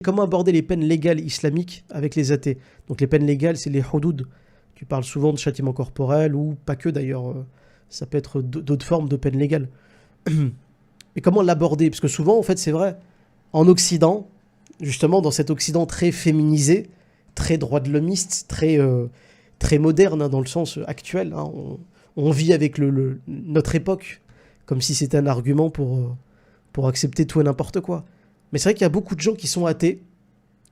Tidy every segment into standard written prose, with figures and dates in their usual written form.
Comment aborder les peines légales islamiques avec les athées? Donc les peines légales, c'est les hudud. Tu parles souvent de châtiment corporel, ou pas que d'ailleurs, ça peut être d'autres formes de peines légales. Et comment l'aborder? Parce que souvent, en fait, c'est vrai, en Occident, justement, dans cet Occident très féminisé, très droit de l'homiste, très moderne, hein, dans le sens actuel, hein, on vit avec notre époque, comme si c'était un argument pour accepter tout et n'importe quoi. Mais c'est vrai qu'il y a beaucoup de gens qui sont athées,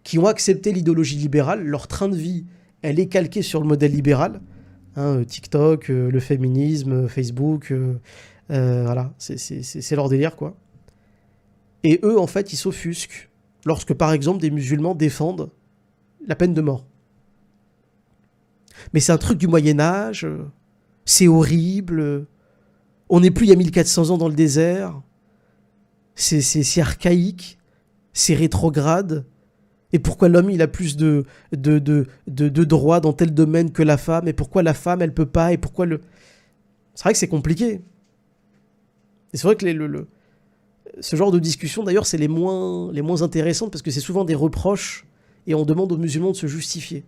qui ont accepté l'idéologie libérale, leur train de vie, elle est calquée sur le modèle libéral, hein, TikTok, le féminisme, Facebook, voilà, c'est leur délire, quoi. Et eux, en fait, ils s'offusquent lorsque, par exemple, des musulmans défendent la peine de mort. Mais c'est un truc du Moyen-Âge, c'est horrible, on n'est plus il y a 1400 ans dans le désert, c'est archaïque, c'est rétrograde. Et pourquoi l'homme, il a plus de droits dans tel domaine que la femme? Et pourquoi la femme, elle peut pas? Et pourquoi le... C'est vrai que c'est compliqué. Et c'est vrai que ce genre de discussion, d'ailleurs, c'est les moins intéressantes, parce que c'est souvent des reproches, et on demande aux musulmans de se justifier.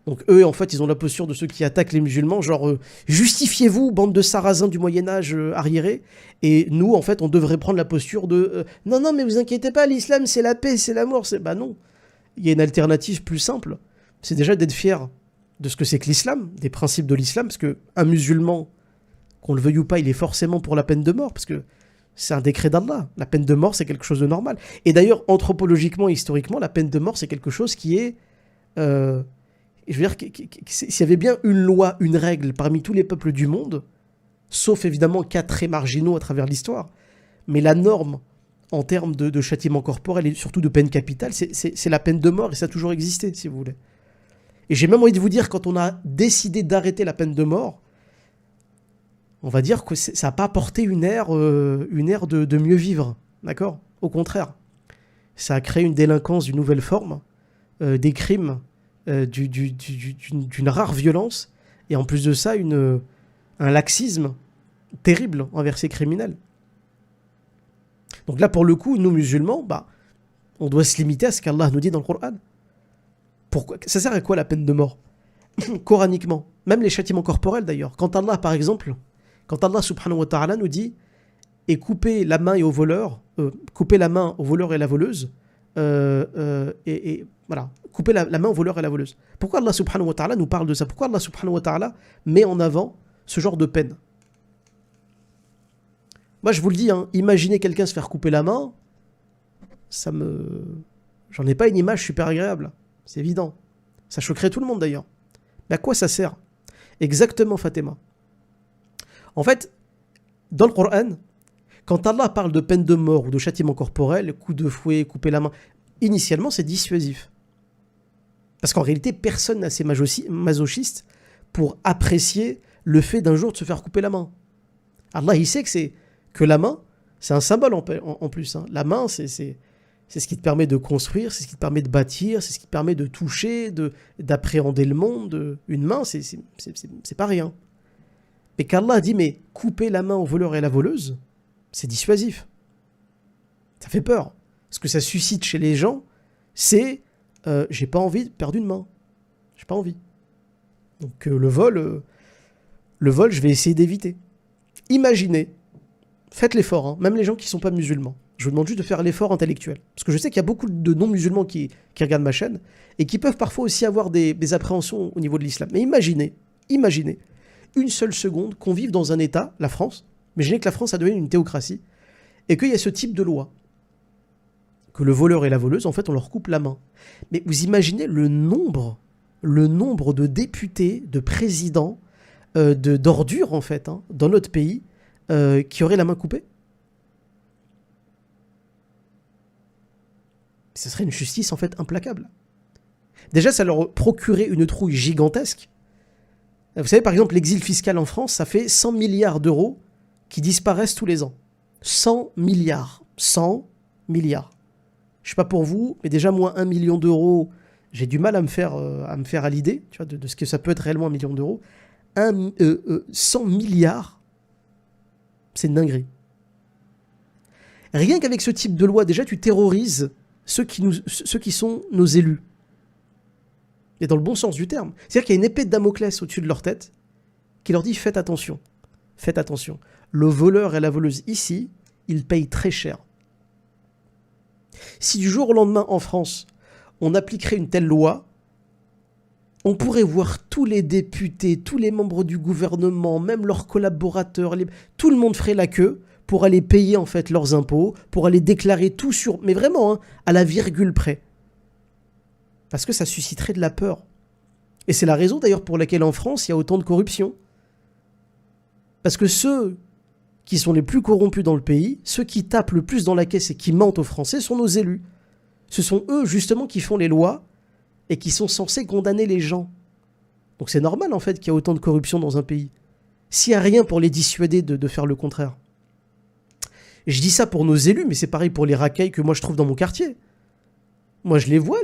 Donc eux, en fait, ils ont la posture de ceux qui attaquent les musulmans, genre justifiez-vous, bande de sarrasins du Moyen-Âge arriérés. Et nous, en fait, on devrait prendre la posture de non, non, mais vous inquiétez pas, l'islam, c'est la paix, c'est l'amour. Bah non. Il y a une alternative plus simple. C'est déjà d'être fier de ce que c'est que l'islam, des principes de l'islam, parce qu'un musulman, qu'on le veuille ou pas, il est forcément pour la peine de mort, parce que c'est un décret d'Allah. La peine de mort, c'est quelque chose de normal. Et d'ailleurs, anthropologiquement, historiquement, la peine de mort, c'est quelque chose qui est... je veux dire, s'il y avait bien une loi, une règle parmi tous les peuples du monde, sauf évidemment cas très marginaux à travers l'histoire, mais la norme en termes de châtiment corporel et surtout de peine capitale, c'est la peine de mort, et ça a toujours existé, si vous voulez. Et j'ai même envie de vous dire, quand on a décidé d'arrêter la peine de mort, on va dire que ça n'a pas apporté une ère de mieux vivre, d'accord? Au contraire, ça a créé une délinquance d'une nouvelle forme, des crimes, d'une rare violence, et en plus de ça, un laxisme terrible envers ces criminels. Donc là, pour le coup, nous musulmans, on doit se limiter à ce qu'Allah nous dit dans le Coran. Pourquoi? Ça sert à quoi la peine de mort? Coraniquement, même les châtiments corporels d'ailleurs. Quand Allah subhanahu wa ta'ala nous dit et coupez la main au voleur et la voleuse, et voilà, couper la main au voleur et la voleuse. Pourquoi Allah subhanahu wa ta'ala nous parle de ça? Pourquoi Allah subhanahu wa ta'ala met en avant ce genre de peine? Moi, je vous le dis, hein, imaginez quelqu'un se faire couper la main, j'en ai pas une image super agréable, c'est évident. Ça choquerait tout le monde d'ailleurs. Mais à quoi ça sert? Exactement, Fatima. En fait, dans le Coran, quand Allah parle de peine de mort ou de châtiment corporel, coup de fouet, couper la main, initialement, c'est dissuasif. Parce qu'en réalité, personne n'est assez masochiste pour apprécier le fait d'un jour de se faire couper la main. Allah, il sait que la main, c'est un symbole en plus. Hein. La main, c'est ce qui te permet de construire, c'est ce qui te permet de bâtir, c'est ce qui te permet de toucher, d'appréhender le monde. Une main, c'est pas rien. Mais qu'Allah dit, mais couper la main au voleur et à la voleuse, c'est dissuasif. Ça fait peur. Ce que ça suscite chez les gens, c'est j'ai pas envie de perdre une main. J'ai pas envie. Donc le vol, je vais essayer d'éviter. Imaginez, faites l'effort, hein, même les gens qui sont pas musulmans. Je vous demande juste de faire l'effort intellectuel. Parce que je sais qu'il y a beaucoup de non-musulmans qui regardent ma chaîne et qui peuvent parfois aussi avoir des appréhensions au niveau de l'islam. Mais imaginez une seule seconde qu'on vive dans un État, la France, imaginez que la France a devenu une théocratie, et qu'il y a ce type de loi, que le voleur et la voleuse, en fait, on leur coupe la main. Mais vous imaginez le nombre de députés, de présidents, d'ordures, en fait, hein, dans notre pays, qui auraient la main coupée? Ce serait une justice, en fait, implacable. Déjà, ça leur procurait une trouille gigantesque. Vous savez, par exemple, l'exil fiscal en France, ça fait 100 milliards d'euros qui disparaissent tous les ans. 100 milliards. 100 milliards. Je ne sais pas pour vous, mais déjà, moi, 1 million d'euros, j'ai du mal à me faire à l'idée, tu vois, de ce que ça peut être réellement 1 million d'euros. 100 milliards, c'est une dinguerie. Rien qu'avec ce type de loi, déjà, tu terrorises ceux qui sont nos élus. Et dans le bon sens du terme. C'est-à-dire qu'il y a une épée de Damoclès au-dessus de leur tête qui leur dit faites attention. Faites attention. Le voleur et la voleuse ici, ils payent très cher. Si du jour au lendemain en France, on appliquerait une telle loi, on pourrait voir tous les députés, tous les membres du gouvernement, même leurs collaborateurs, tout le monde ferait la queue pour aller payer en fait leurs impôts, pour aller déclarer tout sur... Mais vraiment, hein, à la virgule près. Parce que ça susciterait de la peur. Et c'est la raison d'ailleurs pour laquelle en France, il y a autant de corruption. Parce que ceux qui sont les plus corrompus dans le pays, ceux qui tapent le plus dans la caisse et qui mentent aux Français sont nos élus. Ce sont eux justement qui font les lois et qui sont censés condamner les gens. Donc c'est normal en fait qu'il y a autant de corruption dans un pays. S'il n'y a rien pour les dissuader de faire le contraire. Et je dis ça pour nos élus, mais c'est pareil pour les racailles que moi je trouve dans mon quartier. Moi je les vois,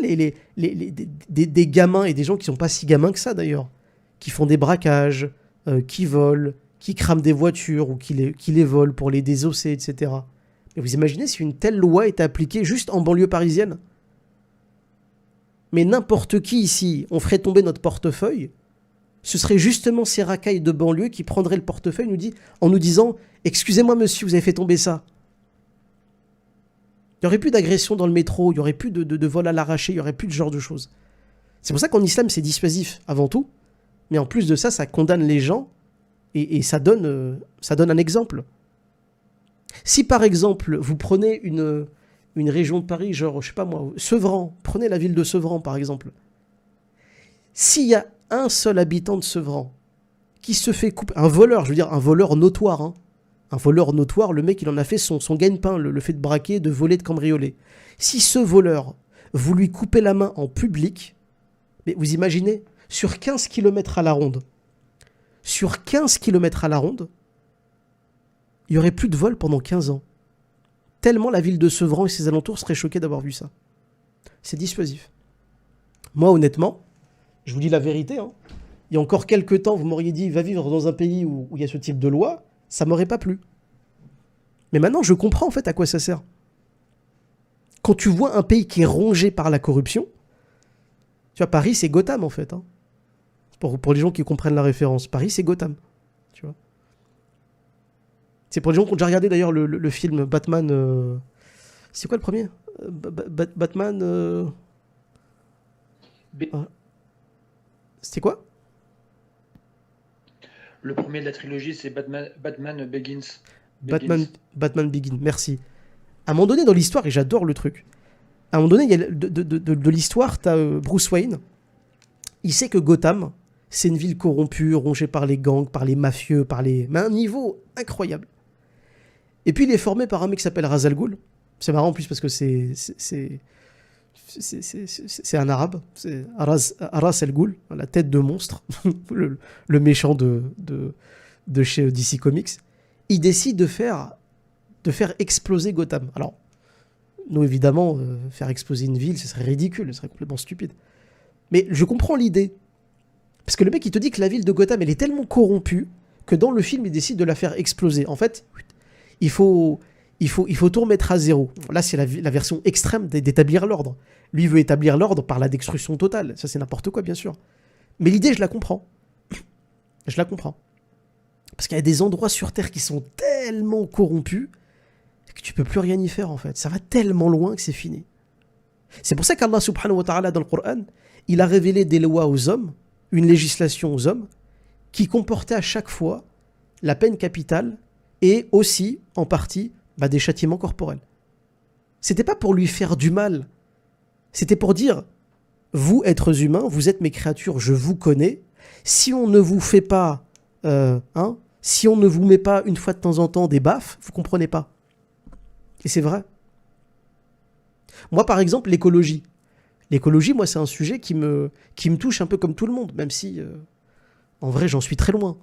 des gamins et des gens qui sont pas si gamins que ça d'ailleurs, qui font des braquages, qui volent, qui crament des voitures ou qui les volent pour les désosser, etc. Et vous imaginez si une telle loi était appliquée juste en banlieue parisienne? Mais n'importe qui ici, on ferait tomber notre portefeuille, ce serait justement ces racailles de banlieue qui prendraient le portefeuille en nous disant « Excusez-moi monsieur, vous avez fait tomber ça ». Il n'y aurait plus d'agression dans le métro, il n'y aurait plus de vol à l'arraché, il n'y aurait plus de ce genre de choses. C'est pour ça qu'en islam, c'est dissuasif avant tout. Mais en plus de ça, ça condamne les gens et ça donne un exemple. Si par exemple, vous prenez une région de Paris, genre, je sais pas moi, Sevran, prenez la ville de Sevran par exemple. S'il y a un seul habitant de Sevran qui se fait couper, un voleur, je veux dire un voleur notoire, hein, un voleur notoire, le mec il en a fait son gagne-pain, le fait de braquer, de voler, de cambrioler. Si ce voleur, vous lui coupez la main en public, mais vous imaginez, sur 15 km à la ronde, il n'y aurait plus de vol pendant 15 ans. Tellement la ville de Sevran et ses alentours seraient choqués d'avoir vu ça. C'est dissuasif. Moi, honnêtement, je vous dis la vérité, hein, il y a encore quelques temps, vous m'auriez dit, va vivre dans un pays où il y a ce type de loi, ça m'aurait pas plu. Mais maintenant, je comprends en fait à quoi ça sert. Quand tu vois un pays qui est rongé par la corruption, tu vois, Paris, c'est Gotham en fait. Hein. Pour les gens qui comprennent la référence, Paris, c'est Gotham. Tu vois. C'est pour les gens qui ont déjà regardé d'ailleurs le film Batman. C'est quoi le premier Batman. C'était quoi? Le premier de la trilogie, c'est Batman Begins. Batman Begins, merci. À un moment donné dans l'histoire, et j'adore le truc, à un moment donné, il y a de l'histoire, tu as Bruce Wayne, il sait que Gotham, c'est une ville corrompue, rongée par les gangs, par les mafieux, mais à un niveau incroyable. Et puis il est formé par un mec qui s'appelle Ra's al Ghul. C'est marrant en plus parce que c'est un arabe, c'est Ra's al Ghul, la tête de monstre, le méchant de chez DC Comics. Il décide de faire exploser Gotham. Alors, nous évidemment, faire exploser une ville, ce serait ridicule, ce serait complètement stupide. Mais je comprends l'idée. Parce que le mec, il te dit que la ville de Gotham, elle est tellement corrompue que dans le film, il décide de la faire exploser. En fait, il faut tout remettre à zéro. Là, c'est la version extrême d'établir l'ordre. Lui veut établir l'ordre par la destruction totale. Ça, c'est n'importe quoi, bien sûr. Mais l'idée, je la comprends. Je la comprends. Parce qu'il y a des endroits sur Terre qui sont tellement corrompus que tu peux plus rien y faire, en fait. Ça va tellement loin que c'est fini. C'est pour ça qu'Allah subhanahu wa ta'ala, dans le Coran, il a révélé des lois aux hommes, une législation aux hommes, qui comportait à chaque fois la peine capitale et aussi, en partie, des châtiments corporels. C'était pas pour lui faire du mal. C'était pour dire, vous, êtres humains, vous êtes mes créatures, je vous connais. Si on ne vous fait pas, si on ne vous met pas une fois de temps en temps des baffes, vous comprenez pas. Et c'est vrai. Moi, par exemple, l'écologie. L'écologie, moi, c'est un sujet qui me touche un peu comme tout le monde, même si, en vrai, j'en suis très loin.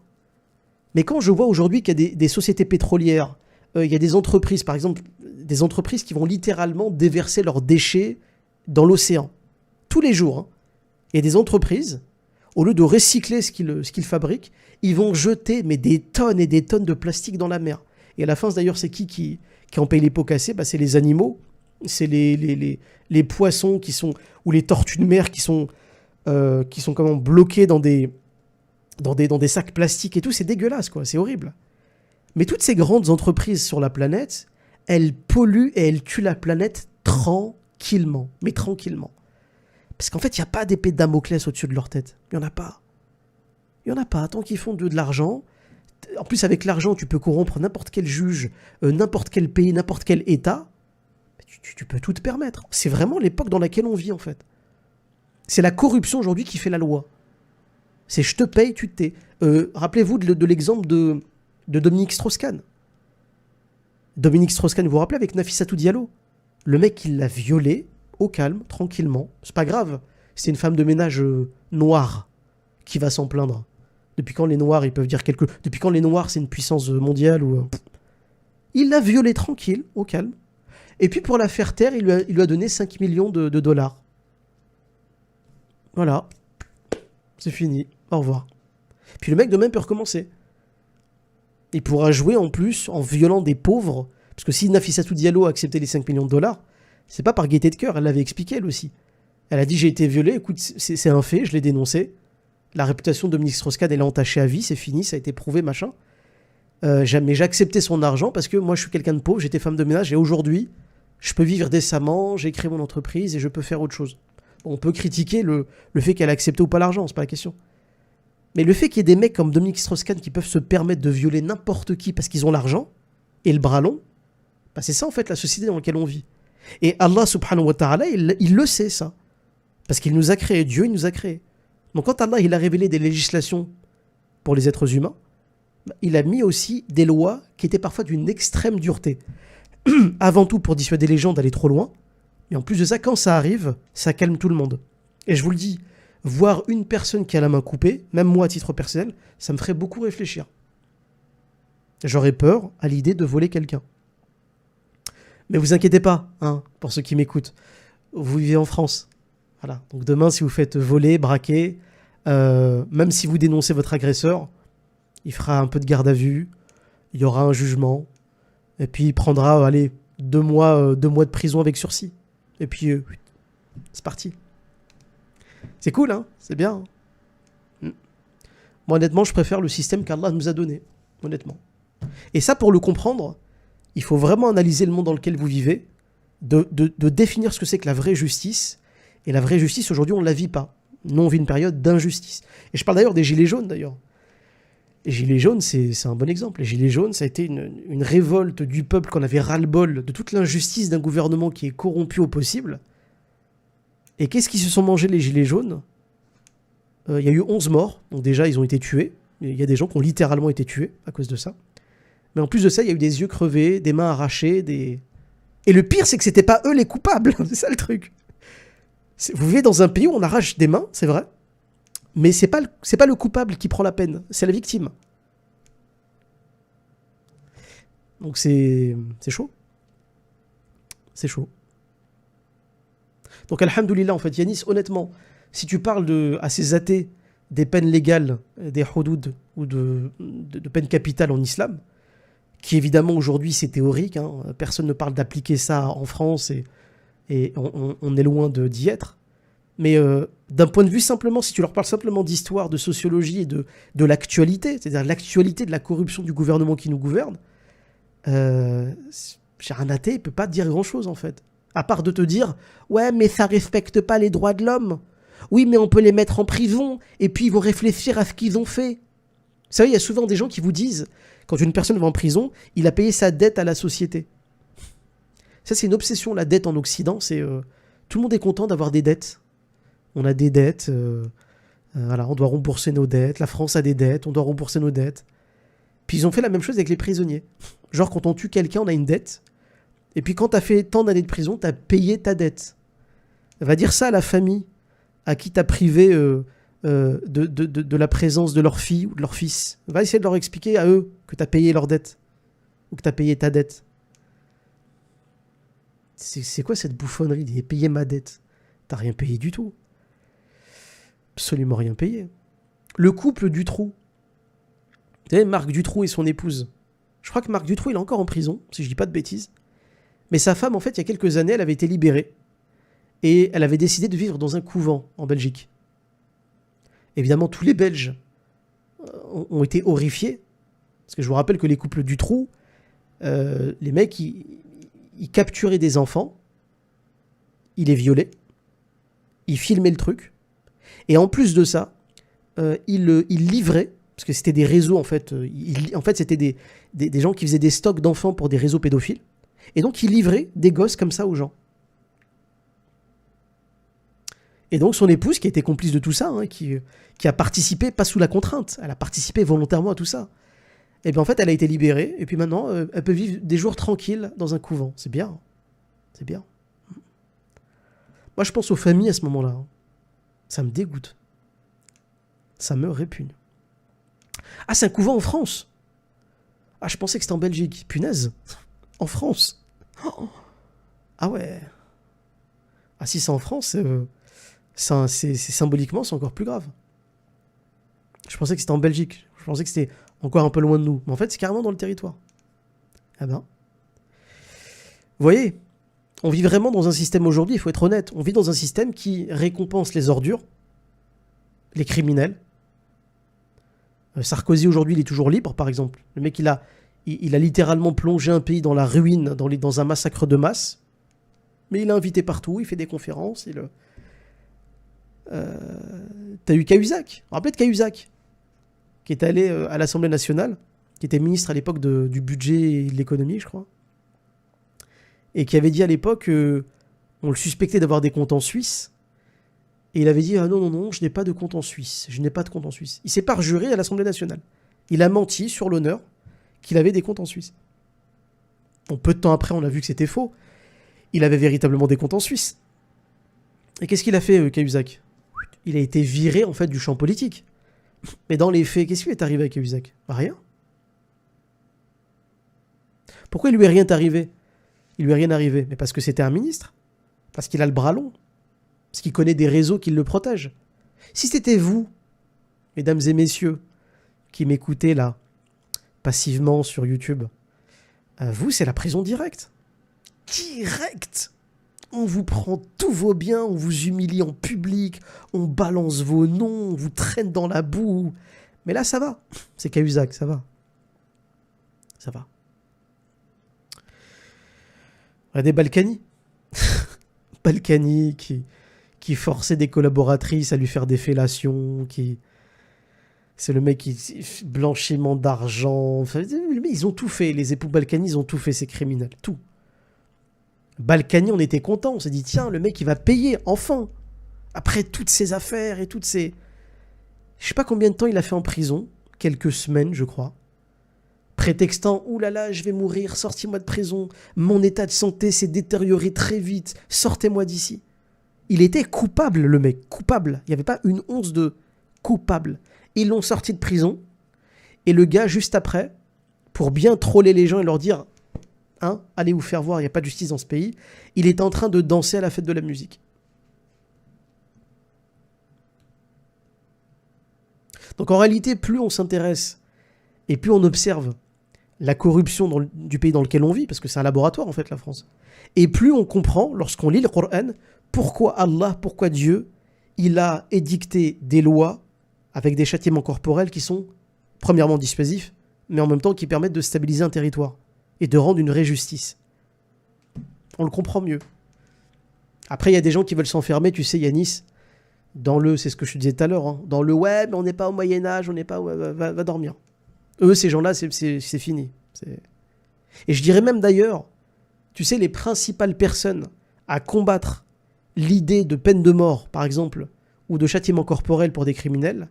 Mais quand je vois aujourd'hui qu'il y a des sociétés pétrolières, il y a des entreprises, par exemple, des entreprises qui vont littéralement déverser leurs déchets dans l'océan. Tous les jours. Hein. Il y a des entreprises, au lieu de recycler ce qu'ils fabriquent, ils vont jeter des tonnes et des tonnes de plastique dans la mer. Et à la fin, d'ailleurs, c'est qui en paye les pots cassés ? C'est les animaux C'est les poissons qui sont, ou les tortues de mer qui sont comment, bloquées dans des sacs plastiques et tout. C'est dégueulasse, quoi. C'est horrible. Mais toutes ces grandes entreprises sur la planète, elles polluent et elles tuent la planète tranquillement. Mais tranquillement. Parce qu'en fait, il n'y a pas d'épée de Damoclès au-dessus de leur tête. Il n'y en a pas. Il n'y en a pas. Tant qu'ils font de l'argent. En plus, avec l'argent, tu peux corrompre n'importe quel juge, n'importe quel pays, n'importe quel État. Tu peux tout te permettre. C'est vraiment l'époque dans laquelle on vit, en fait. C'est la corruption aujourd'hui qui fait la loi. C'est je te paye, tu te tais. Rappelez-vous de l'exemple de Dominique Strauss-Kahn. Dominique Strauss-Kahn, vous vous rappelez, avec Nafissatou Diallo. Le mec, il l'a violée, au calme, tranquillement. C'est pas grave. C'est une femme de ménage noire qui va s'en plaindre. Depuis quand les Noirs, ils peuvent dire quelque... Depuis quand les Noirs, c'est une puissance mondiale ou... Il l'a violée tranquille, au calme. Et puis pour la faire taire, il lui a donné 5 millions de dollars. Voilà. C'est fini. Au revoir. Puis le mec demain peut recommencer. Il pourra jouer en plus en violant des pauvres. Parce que si Nafissatou Diallo a accepté les 5 millions de dollars, c'est pas par gaieté de cœur, elle l'avait expliqué elle aussi. Elle a dit j'ai été violée, écoute, c'est un fait, je l'ai dénoncé. La réputation de Dominique Strauss-Kahn, elle est entachée à vie, c'est fini, ça a été prouvé, machin. Mais j'ai accepté son argent parce que moi je suis quelqu'un de pauvre, j'étais femme de ménage et aujourd'hui, je peux vivre décemment, j'ai créé mon entreprise et je peux faire autre chose. On peut critiquer le fait qu'elle a accepté ou pas l'argent, c'est pas la question. Mais le fait qu'il y ait des mecs comme Dominique Strauss-Kahn qui peuvent se permettre de violer n'importe qui parce qu'ils ont l'argent et le bras long, bah c'est ça en fait la société dans laquelle on vit. Et Allah subhanahu wa ta'ala, il le sait ça. Parce qu'il nous a créé, Dieu il nous a créé. Donc quand Allah il a révélé des législations pour les êtres humains, il a mis aussi des lois qui étaient parfois d'une extrême dureté. Avant tout pour dissuader les gens d'aller trop loin, mais en plus de ça, quand ça arrive, ça calme tout le monde. Et je vous le dis, voir une personne qui a la main coupée, même moi à titre personnel, ça me ferait beaucoup réfléchir. J'aurais peur à l'idée de voler quelqu'un. Mais vous inquiétez pas, hein, pour ceux qui m'écoutent, vous vivez en France. Voilà. Donc demain, si vous faites voler, braquer, même si vous dénoncez votre agresseur, il fera un peu de garde à vue, il y aura un jugement, et puis il prendra, 2 mois de prison avec sursis. Et puis, c'est parti. C'est cool, hein, c'est bien. Moi, honnêtement, je préfère le système qu'Allah nous a donné, honnêtement. Et ça, pour le comprendre, il faut vraiment analyser le monde dans lequel vous vivez, de définir ce que c'est que la vraie justice. Et la vraie justice, aujourd'hui, on ne la vit pas. Nous, on vit une période d'injustice. Et je parle d'ailleurs des Gilets jaunes, d'ailleurs. Les Gilets jaunes, c'est un bon exemple. Les Gilets jaunes, ça a été une révolte du peuple qu'on avait ras-le-bol de toute l'injustice d'un gouvernement qui est corrompu au possible. Et qu'est-ce qu'ils se sont mangés, les Gilets jaunes ? Il y a eu 11 morts, donc déjà, ils ont été tués. Il y a des gens qui ont littéralement été tués à cause de ça. Mais en plus de ça, il y a eu des yeux crevés, des mains arrachées, Et le pire, c'est que c'était pas eux les coupables. C'est ça le truc. Vous vivez dans un pays où on arrache des mains, c'est vrai. Mais c'est pas le coupable qui prend la peine, c'est la victime. Donc c'est chaud. C'est chaud. Donc alhamdoulilah, en fait, Yanis, honnêtement, si tu parles à ces athées des peines légales, des hudud ou de peines capitales en islam, qui évidemment aujourd'hui c'est théorique, hein, personne ne parle d'appliquer ça en France et on est loin d'y être. Mais d'un point de vue simplement, si tu leur parles simplement d'histoire, de sociologie et de l'actualité, c'est-à-dire l'actualité de la corruption du gouvernement qui nous gouverne, un athée ne peut pas te dire grand-chose en fait. À part de te dire « Ouais, mais ça respecte pas les droits de l'homme. Oui, mais on peut les mettre en prison et puis ils vont réfléchir à ce qu'ils ont fait. » Vous savez, il y a souvent des gens qui vous disent, quand une personne va en prison, il a payé sa dette à la société. Ça, c'est une obsession, la dette en Occident. C'est tout le monde est content d'avoir des dettes. On a des dettes, voilà, on doit rembourser nos dettes. La France a des dettes, on doit rembourser nos dettes. Puis ils ont fait la même chose avec les prisonniers. Genre, quand on tue quelqu'un, on a une dette. Et puis quand t'as fait tant d'années de prison, t'as payé ta dette. Va dire ça à la famille à qui t'as privé de la présence de leur fille ou de leur fils. Va essayer de leur expliquer à eux que t'as payé leur dette. Ou que t'as payé ta dette. C'est quoi cette bouffonnerie d'y payer ma dette? T'as rien payé du tout. Absolument rien payé. Le couple Dutroux. Vous savez, Marc Dutroux et son épouse. Je crois que Marc Dutroux, il est encore en prison, si je dis pas de bêtises. Mais sa femme, en fait, il y a quelques années, elle avait été libérée. Et elle avait décidé de vivre dans un couvent en Belgique. Évidemment, tous les Belges ont été horrifiés. Parce que je vous rappelle que les couples Dutroux, les mecs, ils capturaient des enfants, ils les violaient, ils filmaient le truc. Et en plus de ça, ils livraient, parce que c'était des réseaux, en fait. En fait, c'était des gens qui faisaient des stocks d'enfants pour des réseaux pédophiles. Et donc, ils livraient des gosses comme ça aux gens. Et donc son épouse, qui était complice de tout ça, hein, qui a participé, pas sous la contrainte, elle a participé volontairement à tout ça. Et bien en fait, elle a été libérée, et puis maintenant, elle peut vivre des jours tranquilles dans un couvent. C'est bien. C'est bien. Moi, je pense aux familles à ce moment-là. Hein. Ça me dégoûte. Ça me répugne. Ah, c'est un couvent en France. Ah, je pensais que c'était en Belgique. Punaise. En France. Oh. Ah ouais. Ah, si c'est en France, c'est symboliquement, c'est encore plus grave. Je pensais que c'était en Belgique. Je pensais que c'était encore un peu loin de nous. Mais en fait, c'est carrément dans le territoire. Ah ben. Vous voyez, on vit vraiment dans un système aujourd'hui, il faut être honnête. On vit dans un système qui récompense les ordures, les criminels. Sarkozy, aujourd'hui, il est toujours libre, par exemple. Le mec, il a littéralement plongé un pays dans la ruine, dans un massacre de masse. Mais il est invité partout, il fait des conférences, t'as eu Cahuzac, vous vous rappelez de Cahuzac, qui est allé à l'Assemblée nationale, qui était ministre à l'époque du budget et de l'économie, je crois, et qui avait dit à l'époque on le suspectait d'avoir des comptes en Suisse, et il avait dit ah non, je n'ai pas de compte en Suisse, je n'ai pas de compte en Suisse. Il s'est parjuré à l'Assemblée nationale. Il a menti sur l'honneur qu'il avait des comptes en Suisse. Bon, peu de temps après, on a vu que c'était faux. Il avait véritablement des comptes en Suisse. Et qu'est-ce qu'il a fait, Cahuzac ? Il a été viré, en fait, du champ politique. Mais dans les faits, qu'est-ce qui lui est arrivé à Cahuzac ? Rien. Pourquoi il lui est rien arrivé ? Il lui est rien arrivé. Mais parce que c'était un ministre. Parce qu'il a le bras long. Parce qu'il connaît des réseaux qui le protègent. Si c'était vous, mesdames et messieurs, qui m'écoutez là, passivement sur YouTube, vous, c'est la prison directe. Direct. On vous prend tous vos biens, on vous humilie en public, on balance vos noms, on vous traîne dans la boue. Mais là, ça va. C'est Cahuzac, ça va. Ça va. Regardez Balkany. Balkany qui forçait des collaboratrices à lui faire des fellations, c'est le mec qui... blanchiment d'argent. Enfin, ils ont tout fait, les époux Balkany, ils ont tout fait, ces criminels. Tout. Balkany, on était content. On s'est dit, tiens, le mec, il va payer, enfin. Après toutes ces affaires et toutes ces... Je sais pas combien de temps il a fait en prison. Quelques semaines, je crois. Prétextant, oulala, je vais mourir, sortez-moi de prison. Mon état de santé s'est détérioré très vite. Sortez-moi d'ici. Il était coupable, le mec. Coupable. Il n'y avait pas une once de coupable. Ils l'ont sorti de prison. Et le gars, juste après, pour bien troller les gens et leur dire... Hein, allez vous faire voir, il n'y a pas de justice dans ce pays. Il est en train de danser à la fête de la musique. Donc en réalité, plus on s'intéresse et plus on observe la corruption du pays dans lequel on vit, parce que c'est un laboratoire en fait la France, et plus on comprend, lorsqu'on lit le Coran, pourquoi Allah, pourquoi Dieu, il a édicté des lois avec des châtiments corporels qui sont premièrement dissuasifs, mais en même temps qui permettent de stabiliser un territoire et de rendre une vraie justice. On le comprend mieux. Après, il y a des gens qui veulent s'enfermer, tu sais, Yanis, c'est ce que je te disais tout à l'heure, hein, dans le ouais, mais on n'est pas au Moyen-Âge, on n'est pas... Va dormir. Eux, ces gens-là, c'est fini. Et je dirais même d'ailleurs, tu sais, les principales personnes à combattre l'idée de peine de mort, par exemple, ou de châtiment corporel pour des criminels,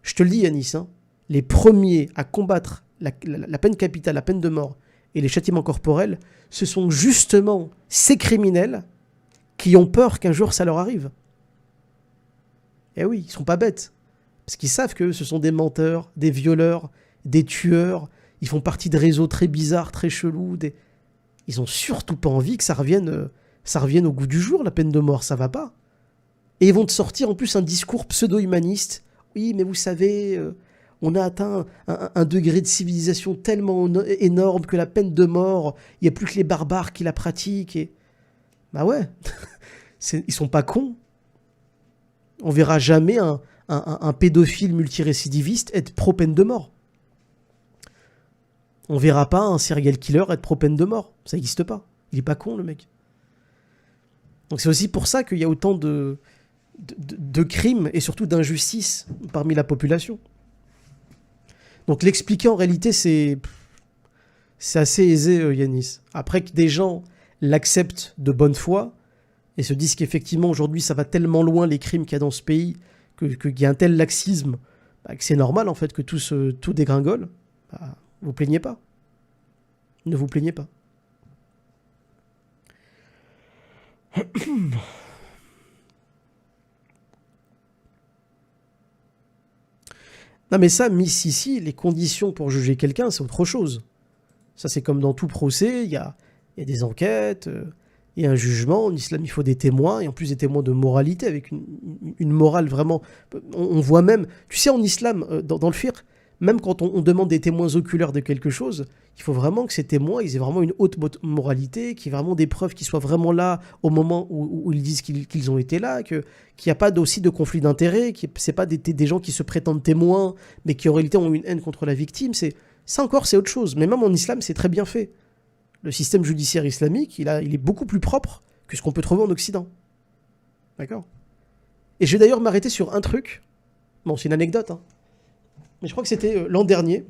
je te le dis, Yanis, hein, les premiers à combattre la peine capitale, la peine de mort et les châtiments corporels, ce sont justement ces criminels qui ont peur qu'un jour ça leur arrive. Eh oui, ils sont pas bêtes. Parce qu'ils savent que ce sont des menteurs, des violeurs, des tueurs. Ils font partie de réseaux très bizarres, très chelous. Ils ont surtout pas envie que ça revienne au goût du jour, la peine de mort. Ça va pas. Et ils vont te sortir en plus un discours pseudo-humaniste. Oui, mais vous savez, On a atteint un degré de civilisation tellement énorme que la peine de mort, il n'y a plus que les barbares qui la pratiquent. Et... Bah ouais, ils sont pas cons. On verra jamais un pédophile multirécidiviste être pro-peine de mort. On verra pas un serial killer être pro-peine de mort. Ça n'existe pas. Il est pas con, le mec. Donc c'est aussi pour ça qu'il y a autant de crimes et surtout d'injustices parmi la population. Donc l'expliquer en réalité, c'est assez aisé, Yanis. Après que des gens l'acceptent de bonne foi et se disent qu'effectivement aujourd'hui ça va tellement loin les crimes qu'il y a dans ce pays qu'il y a un tel laxisme que c'est normal en fait que tout dégringole, bah, vous plaignez pas. Ne vous plaignez pas. Non mais ça, Miss ici, les conditions pour juger quelqu'un, c'est autre chose. Ça c'est comme dans tout procès, il y a des enquêtes, il y a un jugement. En islam, il faut des témoins, et en plus des témoins de moralité, avec une morale vraiment... On voit même, tu sais, en islam, dans le fiqh, même quand on demande des témoins oculaires de quelque chose, il faut vraiment que ces témoins, ils aient vraiment une haute moralité, qu'il y ait vraiment des preuves qui soient vraiment là au moment où ils disent qu'ils ont été là, qu'il n'y a pas aussi de conflit d'intérêts, que ce n'est pas des gens qui se prétendent témoins, mais qui en réalité ont une haine contre la victime. Ça encore, c'est autre chose. Mais même en islam, c'est très bien fait. Le système judiciaire islamique, il est beaucoup plus propre que ce qu'on peut trouver en Occident. D'accord ? Et je vais d'ailleurs m'arrêter sur un truc. Bon, c'est une anecdote, hein. Mais je crois que c'était l'an dernier.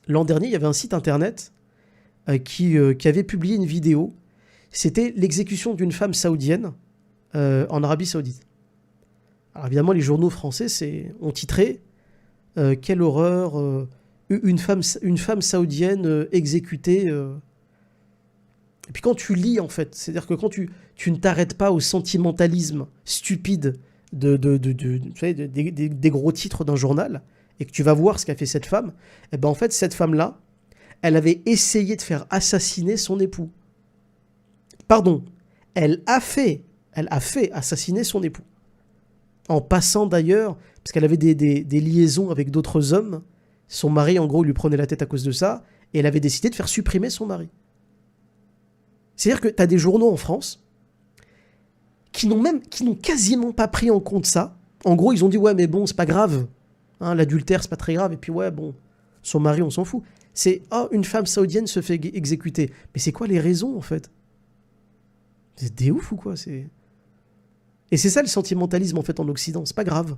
L'an dernier, il y avait un site internet qui avait publié une vidéo. C'était l'exécution d'une femme saoudienne en Arabie Saoudite. Alors évidemment, les journaux français ont titré « Quelle horreur, une femme saoudienne exécutée ». Et puis quand tu lis, en fait, c'est-à-dire que quand tu ne t'arrêtes pas au sentimentalisme stupide des gros titres d'un journal, et que tu vas voir ce qu'a fait cette femme, et ben en fait, cette femme-là, elle avait essayé de faire assassiner son époux. Pardon, elle a fait assassiner son époux. En passant d'ailleurs, parce qu'elle avait des liaisons avec d'autres hommes, son mari, en gros, lui prenait la tête à cause de ça, et elle avait décidé de faire supprimer son mari. C'est-à-dire que tu as des journaux en France qui n'ont quasiment pas pris en compte ça. En gros, ils ont dit, ouais, mais bon, c'est pas grave. Hein, l'adultère, c'est pas très grave. Et puis, ouais, bon, son mari, on s'en fout. C'est, une femme saoudienne se fait exécuter. Mais c'est quoi les raisons, en fait ? C'est des ouf ou quoi ? Et c'est ça le sentimentalisme, en fait, en Occident. C'est pas grave.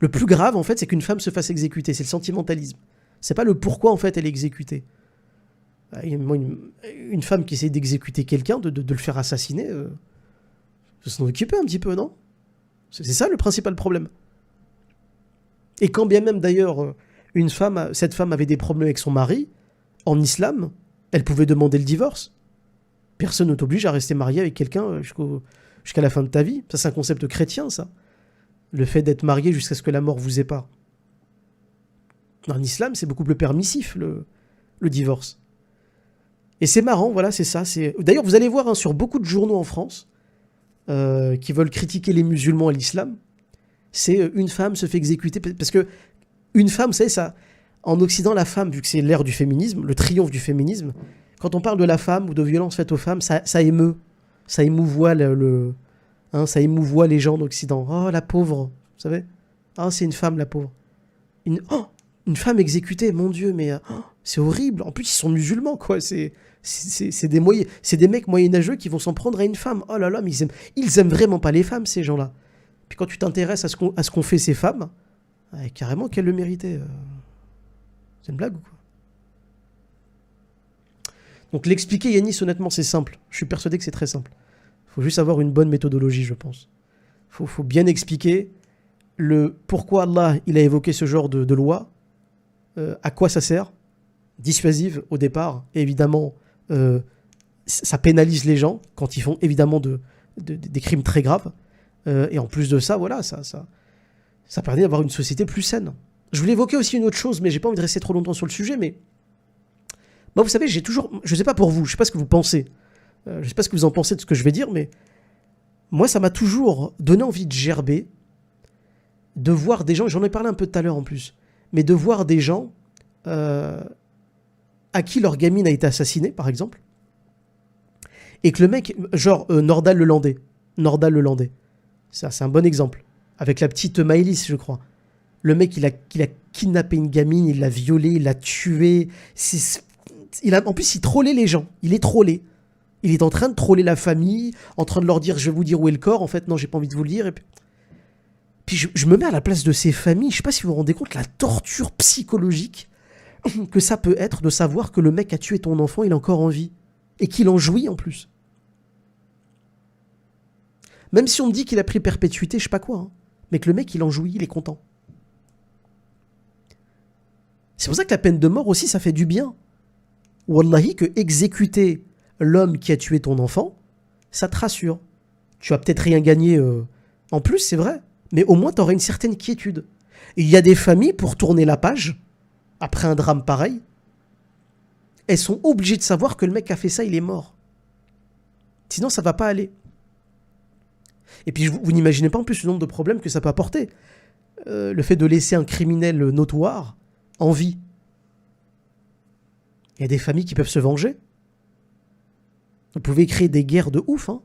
Le plus grave, en fait, c'est qu'une femme se fasse exécuter. C'est le sentimentalisme. C'est pas le pourquoi, en fait, elle est exécutée. Une femme qui essaie d'exécuter quelqu'un, de le faire assassiner, faut s'en occuper un petit peu, non ? C'est ça le principal problème. Et quand bien même d'ailleurs cette femme avait des problèmes avec son mari, en islam, elle pouvait demander le divorce. Personne ne t'oblige à rester marié avec quelqu'un jusqu'à la fin de ta vie. Ça, c'est un concept chrétien, ça. Le fait d'être marié jusqu'à ce que la mort vous sépare. En islam, c'est beaucoup plus permissif, le divorce. Et c'est marrant, voilà, c'est ça. D'ailleurs, vous allez voir sur beaucoup de journaux en France qui veulent critiquer les musulmans et l'islam, c'est une femme se fait exécuter. Parce que une femme, vous savez, ça, en Occident, la femme, vu que c'est l'ère du féminisme, le triomphe du féminisme, quand on parle de la femme ou de violence faite aux femmes, ça émeut. Ça émouvoit ça émouvoit les gens en Occident. Oh, la pauvre, vous savez. Ah, c'est une femme, la pauvre. Une femme exécutée, mon Dieu, mais c'est horrible. En plus, ils sont musulmans, quoi. C'est des mecs moyenâgeux qui vont s'en prendre à une femme. Oh là là, mais ils aiment vraiment pas les femmes, ces gens-là. Puis quand tu t'intéresses à ce qu'ont fait ces femmes, carrément qu'elles le méritaient. C'est une blague ou quoi ? Donc l'expliquer, Yanis, honnêtement, c'est simple. Je suis persuadé que c'est très simple. Il faut juste avoir une bonne méthodologie, je pense. Il faut bien expliquer pourquoi Allah il a évoqué ce genre de loi, à quoi ça sert, dissuasive au départ, et évidemment, ça pénalise les gens quand ils font évidemment des crimes très graves, et en plus de ça, voilà, ça permet d'avoir une société plus saine. Je voulais évoquer aussi une autre chose, mais j'ai pas envie de rester trop longtemps sur le sujet, mais moi, vous savez, je sais pas pour vous, je sais pas ce que vous pensez, je sais pas ce que vous en pensez de ce que je vais dire, mais moi, ça m'a toujours donné envie de gerber de voir des gens, j'en ai parlé un peu tout à l'heure en plus, mais de voir des gens à qui leur gamine a été assassinée, par exemple, et que le mec, genre Nordal le Landais, ça c'est un bon exemple, avec la petite Maëlys, je crois. Le mec, il a kidnappé une gamine, il l'a violée, il l'a tuée. En plus, il trollait les gens. Il est trollé. Il est en train de troller la famille, en train de leur dire, je vais vous dire où est le corps. En fait, non, j'ai pas envie de vous le dire. Et puis je me mets à la place de ces familles. Je sais pas si vous vous rendez compte la torture psychologique que ça peut être de savoir que le mec a tué ton enfant, il est encore en vie. Et qu'il en jouit en plus. Même si on me dit qu'il a pris perpétuité, je sais pas quoi. Hein, mais que le mec, il en jouit, il est content. C'est pour ça que la peine de mort aussi, ça fait du bien. Wallahi, que exécuter l'homme qui a tué ton enfant, ça te rassure. Tu vas peut-être rien gagner en plus, c'est vrai, mais au moins tu auras une certaine quiétude. Et il y a des familles, pour tourner la page, après un drame pareil, elles sont obligées de savoir que le mec qui a fait ça, il est mort. Sinon, ça va pas aller. Et puis, vous n'imaginez pas en plus le nombre de problèmes que ça peut apporter. Le fait de laisser un criminel notoire en vie. Il y a des familles qui peuvent se venger. Vous pouvez créer des guerres de ouf. Hein.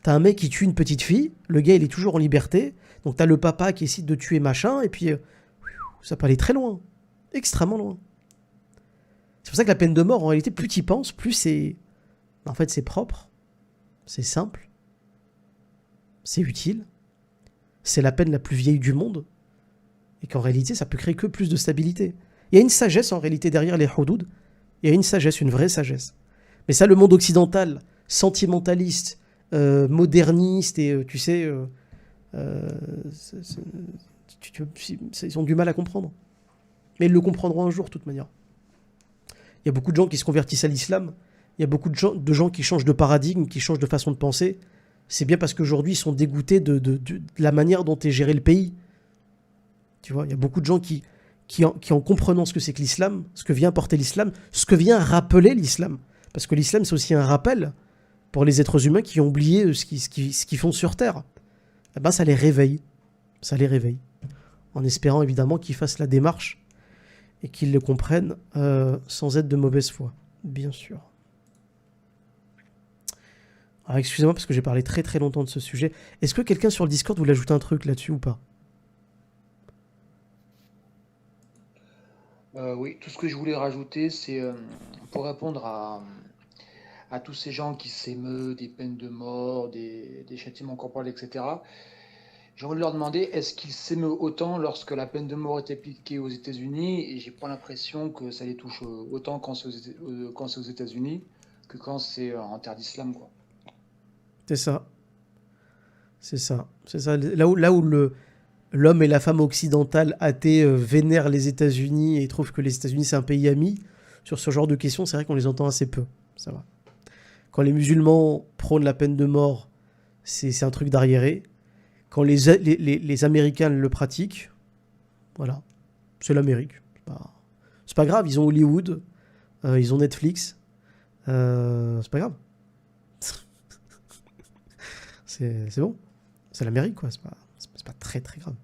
T'as un mec qui tue une petite fille, le gars il est toujours en liberté, donc t'as le papa qui essaie de tuer machin, et puis ça peut aller très loin. Extrêmement loin. C'est pour ça que la peine de mort, en réalité, plus t'y penses, plus c'est... En fait, c'est propre, c'est simple, c'est utile, c'est la peine la plus vieille du monde, et qu'en réalité, ça peut créer que plus de stabilité. Il y a une sagesse, en réalité, derrière les houdoud. Il y a une sagesse, une vraie sagesse. Mais ça, le monde occidental, sentimentaliste, moderniste, et tu sais... ils ont du mal à comprendre. Mais ils le comprendront un jour, de toute manière. Il y a beaucoup de gens qui se convertissent à l'islam. Il y a beaucoup de gens qui changent de paradigme, qui changent de façon de penser. C'est bien parce qu'aujourd'hui, ils sont dégoûtés de la manière dont est géré le pays. Tu vois, il y a beaucoup de gens qui en comprenant ce que c'est que l'islam, ce que vient apporter l'islam, ce que vient rappeler l'islam. Parce que l'islam, c'est aussi un rappel pour les êtres humains qui ont oublié ce qu'ils font sur Terre. Eh ben, ça les réveille. Ça les réveille. En espérant évidemment qu'ils fassent la démarche et qu'ils le comprennent sans être de mauvaise foi. Bien sûr. Alors excusez-moi parce que j'ai parlé très très longtemps de ce sujet. Est-ce que quelqu'un sur le Discord voulait ajouter un truc là-dessus ou pas ? Oui, tout ce que je voulais rajouter, c'est pour répondre à tous ces gens qui s'émeuvent des peines de mort, des châtiments corporels, etc. J'ai envie de leur demander, est-ce qu'ils s'émeuvent autant lorsque la peine de mort est appliquée aux États-Unis? Et j'ai pas l'impression que ça les touche autant quand c'est aux États-Unis que quand c'est en terre d'islam, quoi. C'est ça. C'est ça. C'est ça. Là où l'homme et la femme occidentale athée vénèrent les États-Unis et trouvent que les États-Unis c'est un pays ami, sur ce genre de questions, c'est vrai qu'on les entend assez peu. Ça va. Quand les musulmans prônent la peine de mort, c'est un truc d'arriéré. Quand les Américains le pratiquent, voilà, c'est l'Amérique. C'est pas grave, ils ont Hollywood, ils ont Netflix, c'est pas grave. C'est bon, c'est l'Amérique, quoi, c'est pas très très grave.